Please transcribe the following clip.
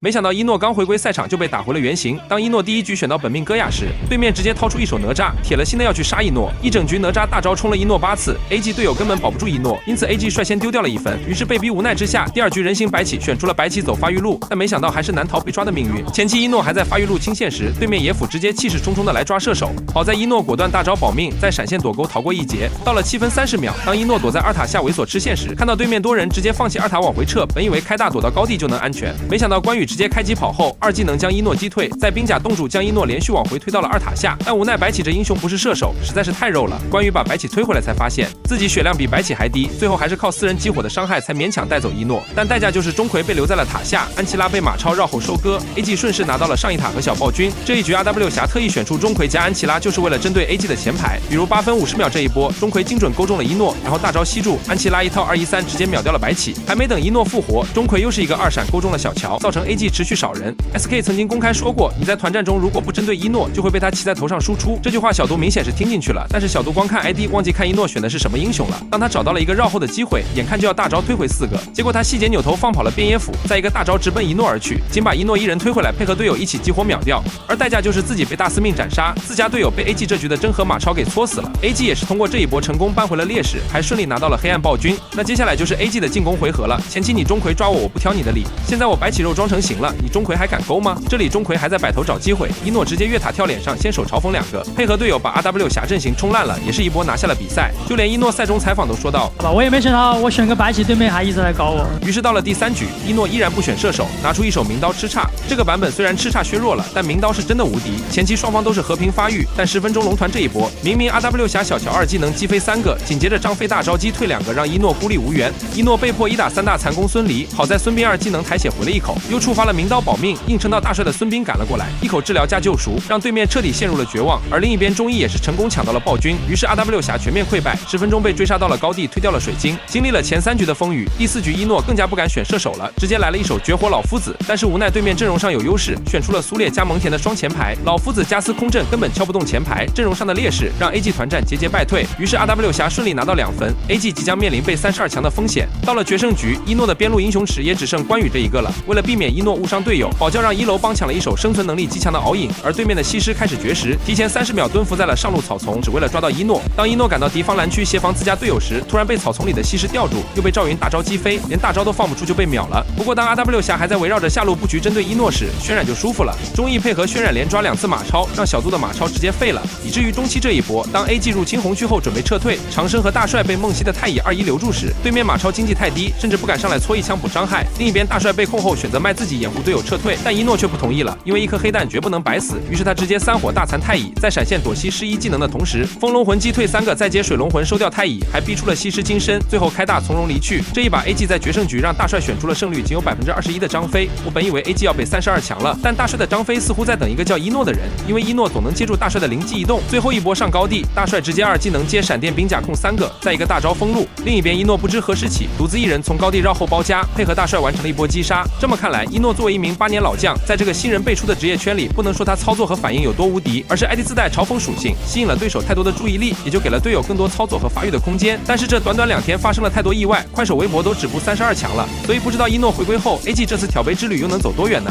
没想到伊诺刚回归赛场就被打回了原形。当伊诺第一局选到本命戈雅时，对面直接掏出一手哪吒，铁了心的要去杀伊诺。一整局哪吒大招冲了伊诺8次 ，AG 队友根本保不住伊诺，因此 AG 率先丢掉了1分。于是被逼无奈之下，第2局人形白起选出了白起走发育路，但没想到还是难逃被抓的命运。前期伊诺还在发育路清线时，对面野辅直接气势冲冲的来抓射手，好在伊诺果断大招保命，在闪现躲钩逃过一劫。到了7分30秒，当伊诺躲在2塔下猥琐吃线时，看到对面多人直接放弃2塔往回撤，本以为开大躲到高地就能安全，没想到关羽直接开机跑后。2技能将伊诺击退，在兵甲冻住将伊诺连续往回推到了2塔下，但无奈白起这英雄不是射手，实在是太肉了。关羽把白起推回来才发现自己血量比白起还低，最后还是靠4人激火的伤害才勉强带走伊诺，但代价就是钟馗被留在了塔下，安琪拉被马超绕后收割 ，AG 顺势拿到了上一塔和小暴君。这一局 RW 侠特意选出钟馗加安琪拉，就是为了针对 AG 的前排，比如8分50秒这一波，钟馗精准勾中了伊诺，然后大招吸住，安琪拉一套213直接秒掉了白起，还没等伊诺复活，钟馗又是一个2闪勾中了小乔，造成 AG 持续少人。SK 曾经公开说过，你在团战中如果不针对伊诺，就会被他骑在头上输出。这句话小毒明显是听进去了，但是小毒光看 ID 忘记看伊诺选的是什么英雄了。当他找到了一个绕后的机会，眼看就要大招推回4个，结果他细节扭头放跑了边野辅，再一个大招直奔伊诺而去，仅把伊诺一人推回来，配合队友一起激活秒掉，而代价就是自己被大司命斩杀，自家队友被 AG 这局的真河马超给搓死了。AG 也是通过这一波成功扳回了劣势，还顺利拿到了黑暗暴君。那接下来就是 AG 的进攻回合了，前期你钟馗抓我，我不挑你的理，现在我白起肉装成型了，你钟馗还敢勾吗？这里钟馗还在摆头找机会，伊诺直接越塔跳脸上，先手嘲讽2个，配合队友把 RW 侠阵型冲烂了，也是一波拿下了比赛。就连伊诺赛中采访都说到，好吧，我也没选好，我选个白起，对面还一直来搞我。于是到了第3局，伊诺依然不选射手，拿出一手明刀吃叉。这个版本虽然吃叉削弱了，但明刀是真的无敌。前期双方都是和平发育，但10分钟龙团这一波，明明 RW 侠小乔2技能击飞3个，紧接着张飞大招击退2个，让伊诺孤立无援。伊诺被迫1打3大残攻孙离，好在孙膑2技能抬血回了一口，又触发了明刀保命，硬撑到大帅的孙膑赶了过来，一口治疗加救赎，让对面彻底陷入了绝望。而另一边钟毅也是成功抢到了暴君，于是 RW 侠全面溃败，10分钟被追杀到了高地，推掉了水晶。经历了前3局的风雨，第4局伊诺更加不敢选射手了，直接来了一手绝活老夫子，但是无奈对面阵容上有优势，选出了苏烈加蒙恬的双前排，老夫子加斯空阵根本敲不动前排，阵容上的劣势让 AG 团战节节败退，于是 RW 侠顺利拿到2分 ，AG 即将面临被32强的风险。到了决胜局，伊诺的边路英雄池也只剩关羽这一个了，为了避免伊诺误伤队友，宝教让一楼帮抢了一手生存能力极强的敖影，而对面的西施开始绝食，提前30秒蹲伏在了上路草丛，只为了抓到伊诺。当伊诺赶到敌方蓝区协防自家队友时，突然被草丛里的西施吊住，又被赵云大招击飞，连大招都放不出就被秒了。不过当 RW 侠还在围绕着下路布局针对伊诺时，轩辕就舒服了，钟毅配合轩辕连抓2次马超，让小度的马超直接废了，以至于中期这一波，当 AG 入青红区后准备撤退，长生和大帅被梦溪的太乙2-1留住时，对面马超经济太低，甚至不敢上来搓一枪补伤害。另一边大帅被控后选择卖自己掩护队友撤退，但伊诺却不同意了，因为一颗黑弹绝不能白死，于是他直接3火大残太乙，在闪现躲吸失一技能的同时，风龙魂击退3个，再接水龙魂收掉太乙，还逼出了西施金身，最后开大从容离去。这一把 AG 在决胜局让大帅选出了胜率仅有21%的张飞，我本以为 AG 要被32强了，但大帅的张飞似乎在等一个叫伊诺的人，因为伊诺总能接住大帅的灵机一动。最后一波上高地，大帅直接2技能接闪电兵甲控3个，再一个大招封路。另一边伊诺不知何时起，独自一人从高地绕后包夹，配合大帅完成了一波击杀。这么看来，伊诺作为一名8年老将，在这个新人辈出的职业圈里，不能说他操作和反应有多无敌，而是 ID 自带嘲讽属性，吸引了对手太多的注意力，也就给了队友更多操作和发育的空间。但是这短短2天发生了太多意外，快手微博都止步32强了，所以不知道伊诺回归后 AG 这次挑杯之旅又能走多远呢？